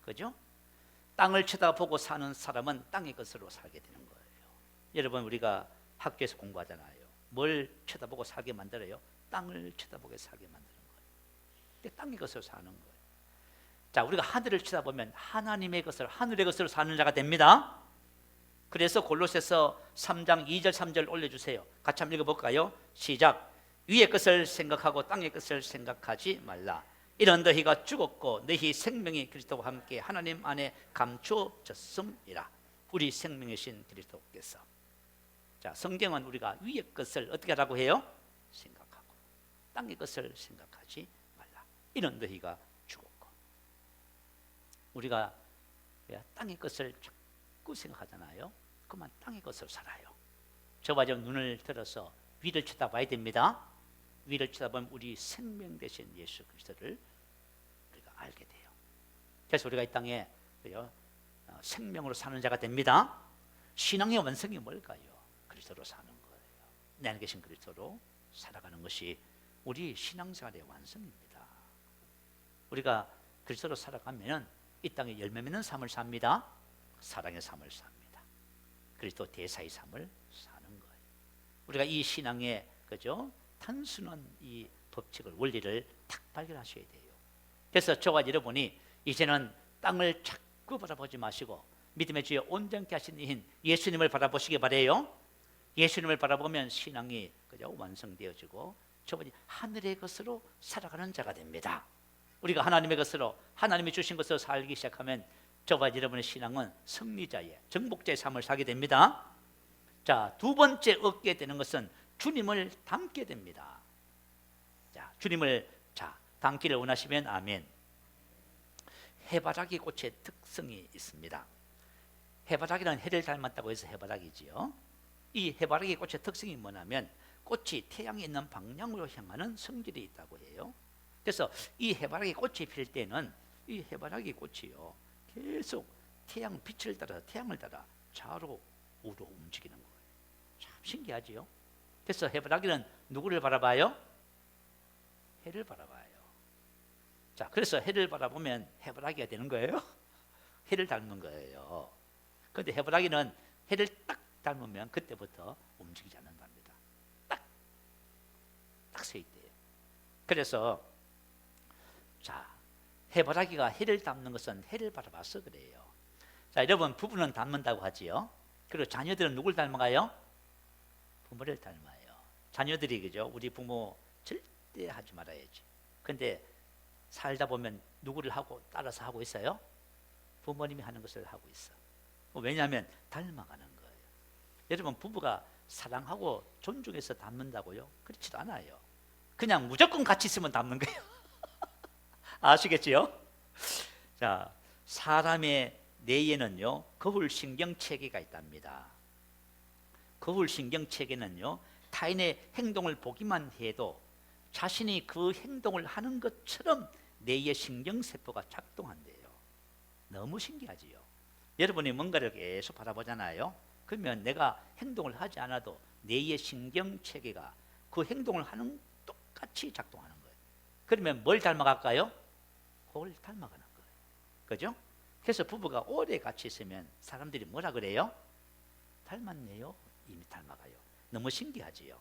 그죠? 땅을 쳐다보고 사는 사람은 땅의 것으로 살게 되는 거예요. 여러분 우리가 학교에서 공부하잖아요. 뭘 쳐다보고 살게 만들어요? 땅을 쳐다보게 살게 만드는 거예요. 근데 땅의 것으로 사는 거예요. 자, 우리가 하늘을 쳐다보면 하나님의 것을 하늘의 것으로 사는 자가 됩니다. 그래서 골로새서 3장 2절 3절 올려주세요. 같이 한번 읽어볼까요? 시작. 위의 것을 생각하고 땅의 것을 생각하지 말라. 이런 너희가 죽었고 너희 생명이 그리스도와 함께 하나님 안에 감추어졌음이라. 우리 생명이신 그리스도께서. 자, 성경은 우리가 위의 것을 어떻게 하라고 해요? 생각하고 땅의 것을 생각하지 말라. 이런 너희가 죽었고. 우리가 땅의 것을 자꾸 생각하잖아요. 그만 땅의 것으로 살아요. 저와 저 눈을 들어서 위를 쳐다봐야 됩니다. 위를 쳐다보면 우리 생명 되신 예수 그리스도를 우리가 알게 돼요. 그래서 우리가 이 땅에 생명으로 사는 자가 됩니다. 신앙의 완성이 뭘까요? 그리스도로 사는 거예요. 내 안에 계신 그리스도로 살아가는 것이 우리 신앙생활의 완성입니다. 우리가 그리스도로 살아가면 이 땅에 열매 맺는 삶을 삽니다. 사랑의 삶을 삽니다. 그리스도 대사의 삶을 사는 거예요. 우리가 이 신앙의 그죠? 단순한 이 법칙을 원리를 딱 발견하셔야 돼요. 그래서 저와 여러분이 이제는 땅을 자꾸 바라보지 마시고 믿음의 주에 온전케 하신 이인 예수님을 바라보시기 바래요. 예수님을 바라보면 신앙이 그죠? 완성되어지고 저분이 하늘의 것으로 살아가는 자가 됩니다. 우리가 하나님의 것으로 하나님이 주신 것으로 살기 시작하면 저와 여러분의 신앙은 승리자의 정복자의 삶을 살게 됩니다. 자, 두 번째 얻게 되는 것은 주님을 닮게 됩니다. 자, 주님을 닮기를 원하시면 아멘. 해바라기 꽃의 특성이 있습니다. 해바라기는 해를 닮았다고 해서 해바라기지요. 이 해바라기 꽃의 특성이 뭐냐면 꽃이 태양이 있는 방향으로 향하는 성질이 있다고 해요. 그래서 이 해바라기 꽃이 필 때는 이 해바라기 꽃이요 계속 태양 빛을 따라 태양을 따라 좌로 우로 움직이는 거예요. 참 신기하지요. 그래서 해바라기는 누구를 바라봐요? 해를 바라봐요. 자, 그래서 해를 바라보면 해바라기가 되는 거예요. 해를 닮는 거예요. 그런데 해바라기는 해를 딱 닮으면 그때부터 움직이지 않는답니다. 딱 서 있대요. 그래서 자, 해바라기가 해를 닮는 것은 해를 바라봐서 그래요. 자, 여러분 부부는 닮는다고 하지요. 그리고 자녀들은 누굴 닮아가요? 부모를 닮아요. 자녀들이 그죠? 우리 부모 절대 하지 말아야지. 근데 살다 보면 누구를 하고 따라서 하고 있어요? 부모님이 하는 것을 하고 있어. 왜냐하면 닮아가는 거예요. 여러분 부부가 사랑하고 존중해서 닮는다고요? 그렇지도 않아요. 그냥 무조건 같이 있으면 닮는 거예요. 아시겠지요? 자, 사람의 뇌에는요 거울신경 체계가 있답니다. 거울신경 체계는요 타인의 행동을 보기만 해도 자신이 그 행동을 하는 것처럼 뇌의 신경세포가 작동한대요. 너무 신기하지요. 여러분이 뭔가를 계속 바라보잖아요. 그러면 내가 행동을 하지 않아도 뇌의 신경 체계가 그 행동을 하는 똑같이 작동하는 거예요. 그러면 뭘 닮아갈까요? 그걸 닮아가는 거예요. 그죠? 그래서 부부가 오래 같이 있으면 사람들이 뭐라 그래요? 닮았네요. 이미 닮아가요. 너무 신기하지요.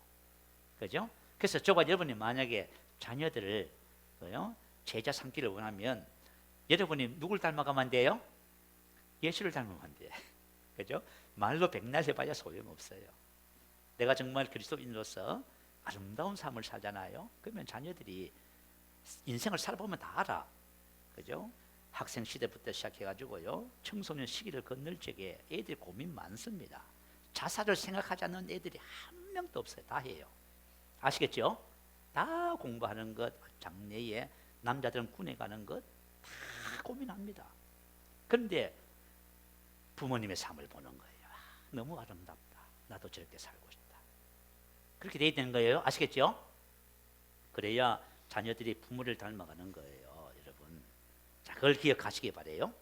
그죠? 그래서 저와 여러분이 만약에 자녀들을 제자 삼기를 원하면 여러분이 누굴 닮아가면 돼요? 예수를 닮으면 돼. 그죠? 말로 백날 해봐야 소용없어요. 내가 정말 그리스도인으로서 아름다운 삶을 살잖아요. 그러면 자녀들이 인생을 살아보면 다 알아. 그죠? 학생 시대부터 시작해가지고요, 청소년 시기를 건널 적에 애들이 고민 많습니다. 자살을 생각하지 않는 애들이 한 명도 없어요. 다 해요. 아시겠죠? 다 공부하는 것, 장래에 남자들은 군에 가는 것 다 고민합니다. 그런데 부모님의 삶을 보는 거예요. 너무 아름답다. 나도 저렇게 살고 싶다. 그렇게 돼야 되는 거예요. 아시겠죠? 그래야 자녀들이 부모를 닮아가는 거예요, 여러분. 자, 그걸 기억하시기 바래요.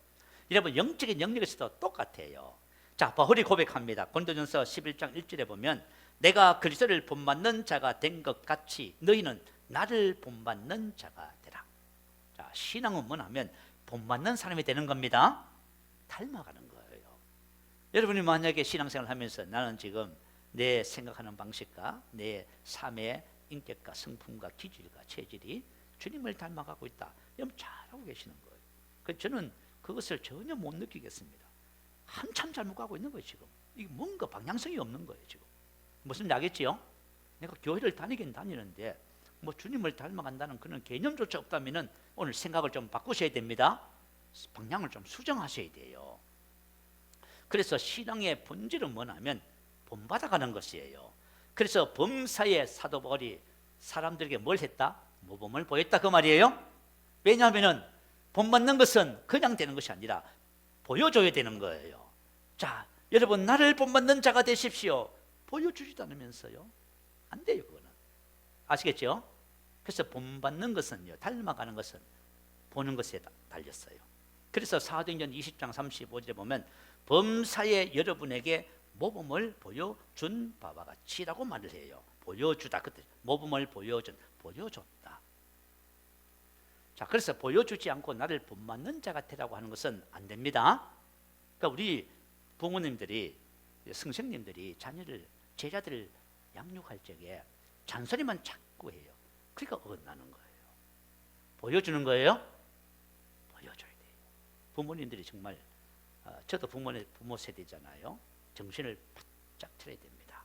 여러분, 영적인 영역에서도 똑같아요. 자, 바울이 고백합니다. 고린도전서 11장 1절에 보면 내가 그리스도를 본받는 자가 된 것 같이 너희는 나를 본받는 자가 되라. 자, 신앙은 뭐냐면 본받는 사람이 되는 겁니다. 닮아가는 거예요. 여러분이 만약에 신앙생활을 하면서 나는 지금 내 생각하는 방식과 내 삶의 인격과 성품과 기질과 체질이 주님을 닮아가고 있다. 여러분 잘하고 계시는 거예요. 그 저는 그것을 전혀 못 느끼겠습니다. 한참 잘못 가고 있는 거예요 지금. 이게 뭔가 방향성이 없는 거예요 지금. 무슨 알겠지요? 내가 교회를 다니긴 다니는데 뭐 주님을 닮아간다는 그런 개념조차 없다면은 오늘 생각을 좀 바꾸셔야 됩니다. 방향을 좀 수정하셔야 돼요. 그래서 신앙의 본질은 뭐냐면 본받아가는 것이에요. 그래서 범사의 사도 바울이 사람들에게 뭘 했다? 모범을 보였다 그 말이에요. 왜냐하면은 본받는 것은 그냥 되는 것이 아니라 보여줘야 되는 거예요. 자, 여러분 나를 본받는 자가 되십시오. 보여주지도 않으면서요. 안 돼요 그거는. 아시겠죠? 그래서 본받는 것은요, 닮아가는 것은 보는 것에 달렸어요. 그래서 사도행전 20장 35절에 보면 범사에 여러분에게 모범을 보여준 바와 같이라고 말을 해요. 보여주다. 그때 모범을 보여줬다. 자, 그래서 보여주지 않고 나를 본받는 자 같으라고 하는 것은 안 됩니다. 그러니까 우리 부모님들이, 선생님들이 제자들을 양육할 적에 잔소리만 자꾸 해요. 그러니까 어긋나는 거예요. 보여주는 거예요? 보여줘야 돼요. 부모님들이 정말, 저도 부모 세대잖아요. 정신을 바짝 차려야 됩니다.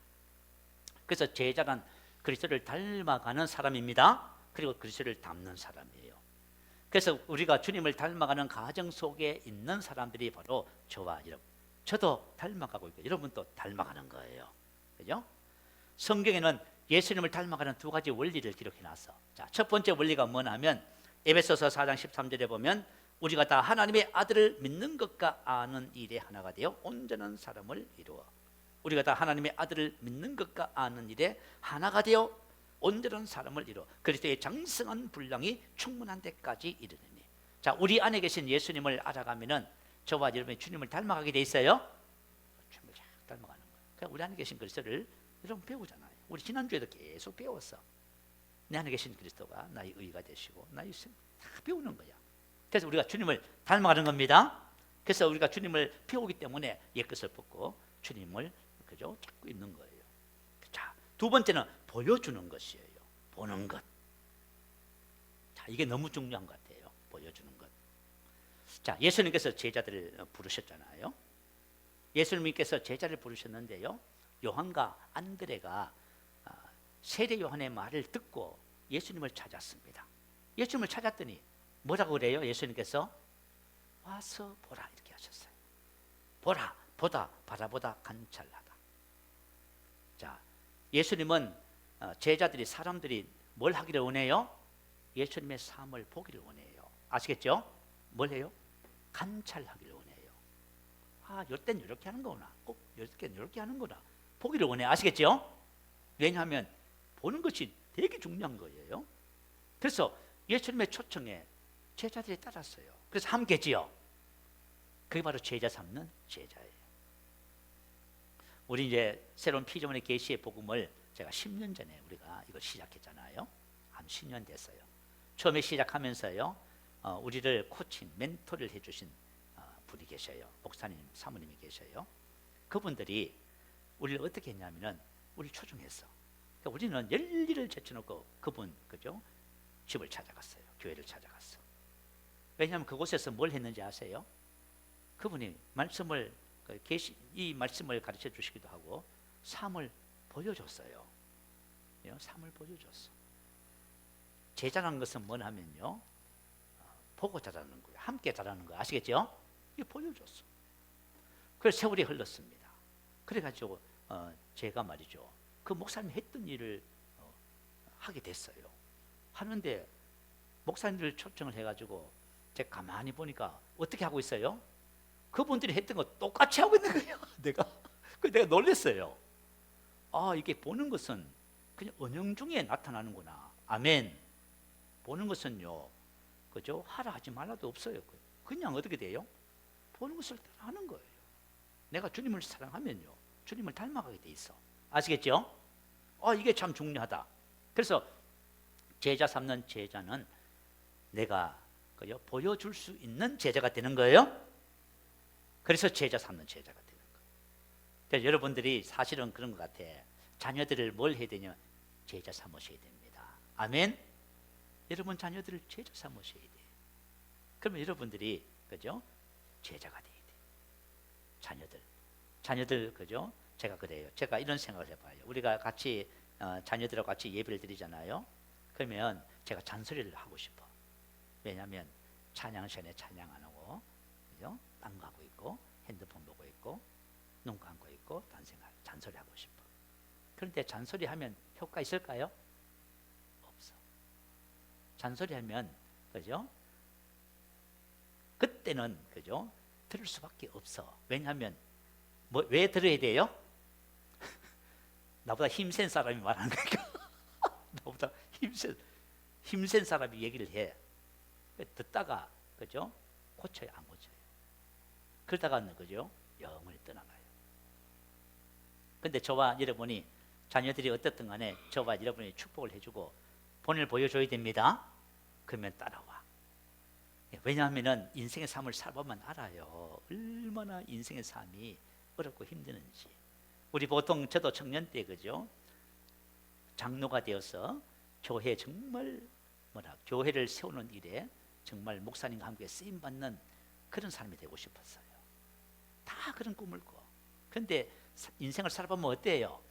그래서 제자란 그리스도를 닮아가는 사람입니다. 그리고 그리스도를 닮는 사람이에요. 그래서 우리가 주님을 닮아가는 가정 속에 있는 사람들이 바로 저와 여러분, 저도 닮아가고 있고 여러분도 닮아가는 거예요. 그죠? 성경에는 예수님을 닮아가는 두 가지 원리를 기록해놨어. 자, 첫 번째 원리가 뭐냐면 에베소서 4장 13절에 보면 우리가 다 하나님의 아들을 믿는 것과 아는 일에 하나가 되어 온전한 사람을 이루어. 우리가 다 하나님의 아들을 믿는 것과 아는 일에 하나가 되어 온전한 사람을 이루어 그리스도의 장성한 분량이 충분한 데까지 이르느니. 자, 우리 안에 계신 예수님을 알아가면은 저와 여러분이 주님을 닮아가게 돼 있어요. 주님을 잘 닮아가는 거예요. 그러니까 우리 안에 계신 그리스도를 여러분 배우잖아요. 우리 지난주에도 계속 배웠어. 내 안에 계신 그리스도가 나의 의가 되시고 나의 생 다 배우는 거야. 그래서 우리가 주님을 닮아가는 겁니다. 그래서 우리가 주님을 배우기 때문에 옛것을 벗고 주님을 그죠 찾고 있는 거예요. 자, 두 번째는 보여주는 것이에요. 보는 것. 자, 이게 너무 중요한 것 같아요. 보여주는 것. 자, 예수님께서 제자들을 부르셨잖아요. 예수님께서 제자를 부르셨는데요, 요한과 안드레가 세례 요한의 말을 듣고 예수님을 찾았습니다. 예수님을 찾았더니 뭐라고 그래요? 예수님께서 와서 보라 이렇게 하셨어요. 보라, 보다, 바라보다 관찰하다. 자, 예수님은 제자들이, 사람들이 뭘 하기를 원해요? 예수님의 삶을 보기를 원해요. 아시겠죠? 뭘 해요? 관찰하기를 원해요. 아, 이럴 땐 이렇게 하는 거구나. 꼭 이럴 땐 이렇게 하는 거구나. 보기를 원해요. 아시겠죠? 왜냐하면 보는 것이 되게 중요한 거예요. 그래서 예수님의 초청에 제자들이 따랐어요. 그래서 함께지요. 그게 바로 제자 삼는 제자예요. 우리 이제 새로운 피조물의 계시의 복음을 제가 10년 전에 우리가 이걸 시작했잖아요. 한 10년 됐어요. 처음에 시작하면서요, 우리를 코칭, 멘토를 해주신 분이 계셔요. 목사님, 사모님이 계셔요. 그분들이 우리를 어떻게 했냐면은 우리를 초청했어. 그러니까 우리는 열일을 제쳐놓고 그분, 그죠? 집을 찾아갔어요. 교회를 찾아갔어. 왜냐하면 그곳에서 뭘 했는지 아세요? 그분이 말씀을 이 말씀을 가르쳐 주시기도 하고 삶을 보여줬어요. 삶을 보여줬어. 제자라는 것은 뭘 하면요, 보고 자라는 거예요. 함께 자라는 거 아시겠죠? 이게 보여줬어. 그래서 세월이 흘렀습니다. 그래가지고 제가 말이죠, 그 목사님이 했던 일을 하게 됐어요. 하는데 목사님들 초청을 해가지고 제가 가만히 보니까 어떻게 하고 있어요? 그분들이 했던 거 똑같이 하고 있는 거예요. 내가 놀랐어요. 아, 이게 보는 것은 그냥 언영 중에 나타나는구나. 아멘. 보는 것은요, 그죠? 하라 하지 말라도 없어요. 그냥 어떻게 돼요? 보는 것을 따라 하는 거예요. 내가 주님을 사랑하면요, 주님을 닮아가게 돼 있어. 아시겠죠? 이게 참 중요하다. 그래서 제자 삼는 제자는 내가 그죠? 보여줄 수 있는 제자가 되는 거예요. 그래서 제자 삼는 제자가 되는 거예요. 그래서 여러분들이 사실은 그런 것 같아. 자녀들을 뭘 해야 되냐? 제자 삼으셔야 됩니다. 아멘. 여러분 자녀들을 제자 삼으셔야 돼. 그러면 여러분들이 그죠? 제자가 돼야 돼. 자녀들 그죠? 제가 그래요. 제가 이런 생각을 해봐요. 우리가 같이 자녀들하고 같이 예배를 드리잖아요. 그러면 제가 잔소리를 하고 싶어. 왜냐하면 찬양 시간에 찬양 안 하고, 그죠? 딴 거 하고 있고, 핸드폰 보고 있고, 눈 감고 있고, 잔소리 하고 싶어. 그런데 잔소리 하면 효과 있을까요? 없어. 잔소리 하면, 그죠? 그때는, 그죠? 들을 수밖에 없어. 왜냐하면, 왜 들어야 돼요? 나보다 힘센 사람이 말하는 거니까. 나보다 힘센 사람이 얘기를 해. 듣다가, 그죠? 고쳐요, 안 고쳐요? 그러다가는, 그죠? 영원히 떠나가요. 근데 저와 여러분이, 자녀들이 어떻든 간에 저와 여러분이 축복을 해주고 본을 보여줘야 됩니다. 그러면 따라와. 왜냐하면 인생의 삶을 살아보면 알아요. 얼마나 인생의 삶이 어렵고 힘드는지. 우리 보통 저도 청년 때, 그죠? 장로가 되어서 교회 정말 교회를 세우는 일에 정말 목사님과 함께 쓰임 받는 그런 사람이 되고 싶었어요. 다 그런 꿈을 꿔. 그런데 인생을 살아보면 어때요?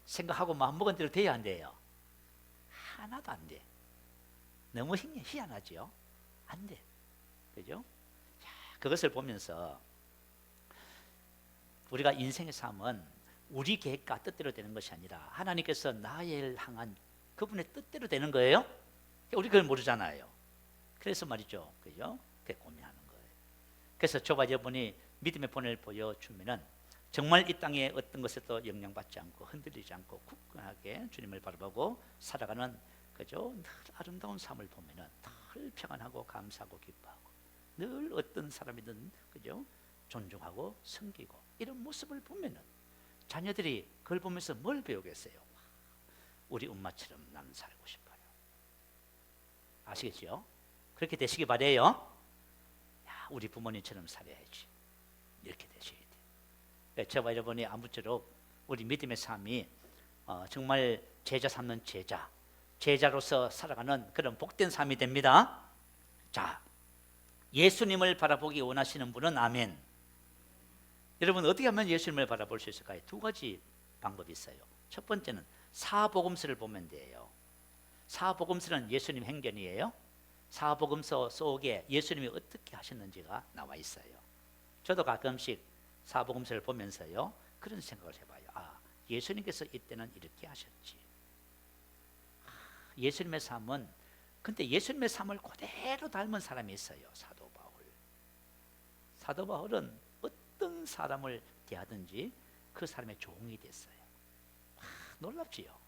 생각하고 마음먹은 대로 돼야 안 돼요? 하나도 안 돼. 너무 희한하죠? 안 돼. 그죠? 자, 그것을 보면서 우리가 인생의 삶은 우리 계획과 뜻대로 되는 것이 아니라 하나님께서 나를 향한 그분의 뜻대로 되는 거예요. 우리 그걸 모르잖아요. 그래서 말이죠, 그죠? 그게 고민하는 거예요. 그래서 저와 여러분이 믿음의 본을 보여주면은 정말 이 땅에 어떤 것에도 영향받지 않고 흔들리지 않고 굳건하게 주님을 바라보고 살아가는, 그죠? 늘 아름다운 삶을 보면은 늘 평안하고 감사하고 기뻐하고 늘 어떤 사람이든, 그죠? 존중하고 섬기고 이런 모습을 보면은 자녀들이 그걸 보면서 뭘 배우겠어요? 우리 엄마처럼 나는 살고 싶어요. 아시겠죠? 그렇게 되시기 바래요. 야, 우리 부모님처럼 살아야지. 이렇게 되셔야 돼요. 저와 여러분이 아무쪼록 우리 믿음의 삶이 정말 제자 삼는 제자로서 살아가는 그런 복된 삶이 됩니다. 자, 예수님을 바라보기 원하시는 분은 아멘. 여러분 어떻게 하면 예수님을 바라볼 수 있을까요? 두 가지 방법이 있어요. 첫 번째는 사복음서를 보면 돼요. 사복음서는 예수님 행전이에요. 사복음서 속에 예수님이 어떻게 하셨는지가 나와 있어요. 저도 가끔씩 사복음서를 보면서요, 그런 생각을 해봐요. 예수님께서 이때는 이렇게 하셨지. 예수님의 삶은, 근데 예수님의 삶을 그대로 닮은 사람이 있어요. 사도 바울. 사도 바울은 어떤 사람을 대하든지 그 사람의 종이 됐어요. 놀랍지요?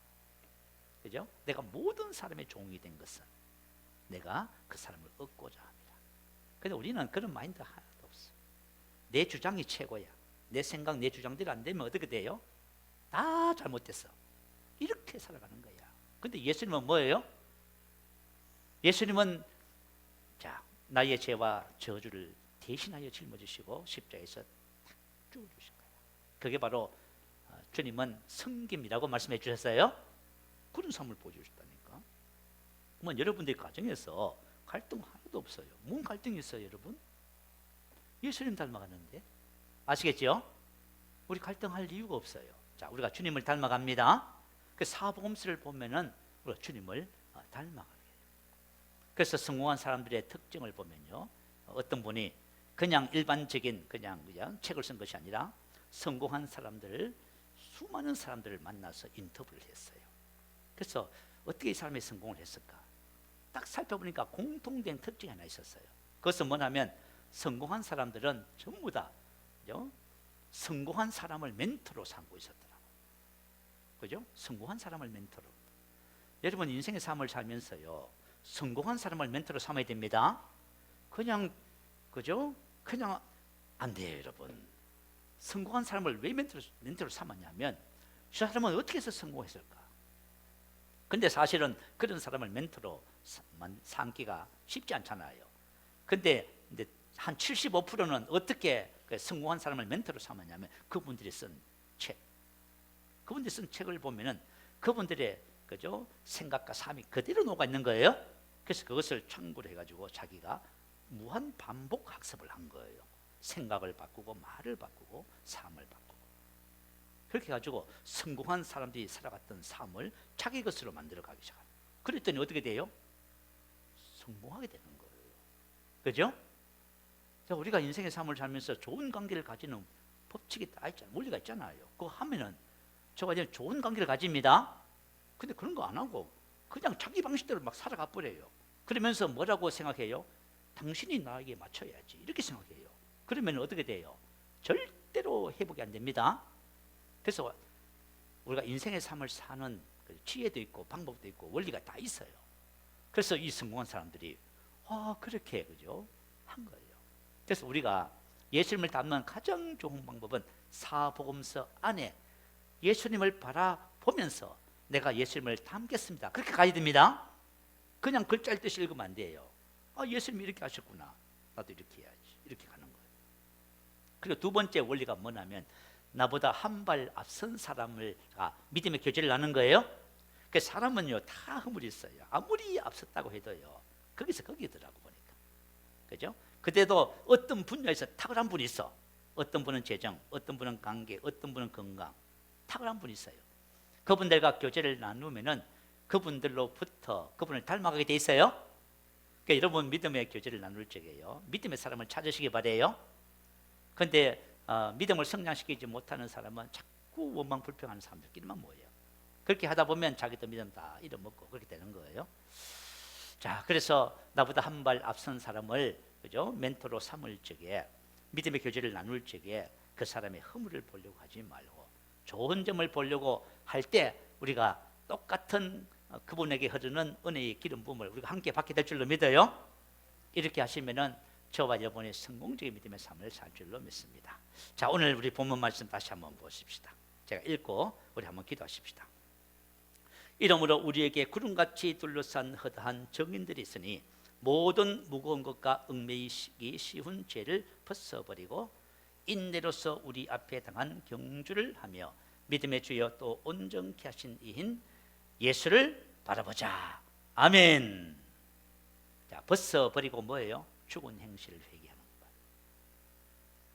그죠? 내가 모든 사람의 종이 된 것은 내가 그 사람을 얻고자 합니다. 근데 우리는 그런 마인드 하나도 없어. 내 주장이 최고야. 내 생각, 내 주장대로 안 되면 어떻게 돼요? 다 잘못됐어. 이렇게 살아가는 거야. 근데 예수님은 뭐예요? 예수님은 자, 나의 죄와 저주를 대신하여 짊어지시고 십자가에서 죽어주신 거야. 그게 바로 주님은 성김이라고 말씀해 주셨어요. 그런 삶을 보여주셨다니까. 그러면 여러분들의 가정에서 갈등 하나도 없어요. 뭔 갈등이 있어요, 여러분? 예수님 닮아갔는데. 아시겠죠? 우리 갈등할 이유가 없어요. 자, 우리가 주님을 닮아갑니다. 그 사복음서를 보면은 우리가 주님을 닮아가게 돼요. 그래서 성공한 사람들의 특징을 보면요, 어떤 분이 그냥 일반적인 그냥 책을 쓴 것이 아니라 성공한 사람들을, 수많은 사람들을 만나서 인터뷰를 했어요. 그래서 어떻게 이 사람이 성공을 했을까? 딱 살펴보니까 공통된 특징이 하나 있었어요. 그것은 뭐냐면 성공한 사람들은 전부 다 성공한 사람을 멘토로 삼고 있었더라고요. 그죠? 성공한 사람을 멘토로. 여러분 인생의 삶을 살면서요, 성공한 사람을 멘토로 삼아야 됩니다. 그냥 그죠? 그냥 안 돼요, 여러분. 성공한 사람을 왜 멘토로 삼았냐면 저 사람은 어떻게 해서 성공했을까? 근데 사실은 그런 사람을 멘토로 삼기가 쉽지 않잖아요. 근데 한 75%는 어떻게 성공한 사람을 멘토로 삼았냐면 그분들이 쓴 책. 그분들이 쓴 책을 보면은 그분들의 그죠? 생각과 삶이 그대로 녹아 있는 거예요. 그래서 그것을 참고로 해가지고 자기가 무한 반복 학습을 한 거예요. 생각을 바꾸고 말을 바꾸고 삶을 바꾸고. 그렇게 해가지고 성공한 사람들이 살아갔던 삶을 자기 것으로 만들어가기 시작합니다. 그랬더니 어떻게 돼요? 성공하게 되는 거예요. 그죠? 자, 우리가 인생의 삶을 살면서 좋은 관계를 가지는 법칙이 다 있잖아요. 원리가 있잖아요. 그거 하면은 저가 이제 좋은 관계를 가집니다. 근데 그런 거 안 하고 그냥 자기 방식대로 막 살아가 버려요. 그러면서 뭐라고 생각해요? 당신이 나에게 맞춰야지, 이렇게 생각해요. 그러면 어떻게 돼요? 절대로 회복이 안 됩니다. 그래서 우리가 인생의 삶을 사는 지혜도 있고 방법도 있고 원리가 다 있어요. 그래서 이 성공한 사람들이 그렇게 그죠? 한 거예요. 그래서 우리가 예수님을 닮는 가장 좋은 방법은 사복음서 안에 예수님을 바라보면서 내가 예수님을 닮겠습니다, 그렇게 가야 됩니다. 그냥 글자 읽듯이 읽으면 안 돼요. 예수님이 이렇게 하셨구나, 나도 이렇게 해야지, 이렇게 가는 거예요. 그리고 두 번째 원리가 뭐냐면 나보다 한 발 앞선 사람을 믿음의 교제를 나눈 거예요. 그 사람은요 다 허물이 있어요. 아무리 앞섰다고 해도요 거기서 거기더라고 보니까. 그죠? 그때도 어떤 분야에서 탁월한 분이 있어. 어떤 분은 재정, 어떤 분은 관계, 어떤 분은 건강, 탁월한 분이 있어요. 그분들과 교제를 나누면은 그분들로부터 그분을 닮아가게 돼 있어요. 그러니까 여러분 믿음의 교제를 나눌 적에요, 믿음의 사람을 찾으시기 바래요. 근데 믿음을 성장시키지 못하는 사람은 자꾸 원망 불평하는 사람들끼리만 모여요. 그렇게 하다 보면 자기도 믿음 다 잃어먹고 그렇게 되는 거예요. 자, 그래서 나보다 한 발 앞선 사람을 그죠? 멘토로 삼을 적에, 믿음의 교제를 나눌 적에 그 사람의 허물을 보려고 하지 말고 좋은 점을 보려고 할 때 우리가 똑같은 그분에게 흐르는 은혜의 기름 부음을 우리가 함께 받게 될 줄로 믿어요. 이렇게 하시면은 저와 여러분의 성공적인 믿음의 삶을 살 줄로 믿습니다. 자, 오늘 우리 본문 말씀 다시 한번 보십시다. 제가 읽고 우리 한번 기도하십시다. 이러므로 우리에게 구름같이 둘러싼 허다한 정인들이 있으니 모든 무거운 것과 얽매이기 쉬운 죄를 벗어버리고 인내로서 우리 앞에 당한 경주를 하며 믿음의 주여 또 온전케 하신 이인 예수를 바라보자. 아멘. 자, 벗어버리고 뭐예요? 죽은 행실을 회개하는 거예요.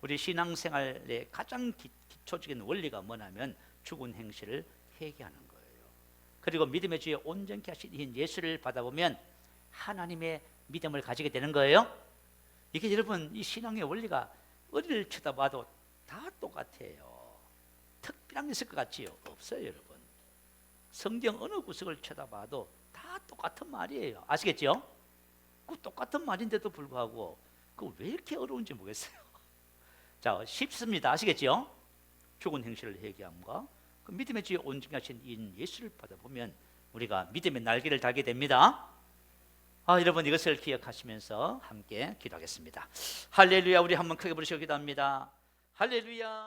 우리 신앙생활의 가장 기초적인 원리가 뭐냐면 죽은 행실을 회개하는 거예요. 그리고 믿음의 주여 온전케 하신 이인 예수를 받아보면 하나님의 믿음을 가지게 되는 거예요. 이게 여러분 이 신앙의 원리가 어디를 쳐다봐도 다 똑같아요. 특별한 게 있을 것 같지요? 없어요, 여러분. 성경 어느 구석을 쳐다봐도 다 똑같은 말이에요. 아시겠죠? 그 똑같은 말인데도 불구하고 그 왜 이렇게 어려운지 모르겠어요. 자, 쉽습니다. 아시겠죠? 죽은 행실을 회개함과 그 믿음의 주에 온전하신 인 예수를 받아보면 우리가 믿음의 날개를 달게 됩니다. 여러분 이것을 기억하시면서 함께 기도하겠습니다. 할렐루야. 우리 한번 크게 부르시고 기도합니다. 할렐루야.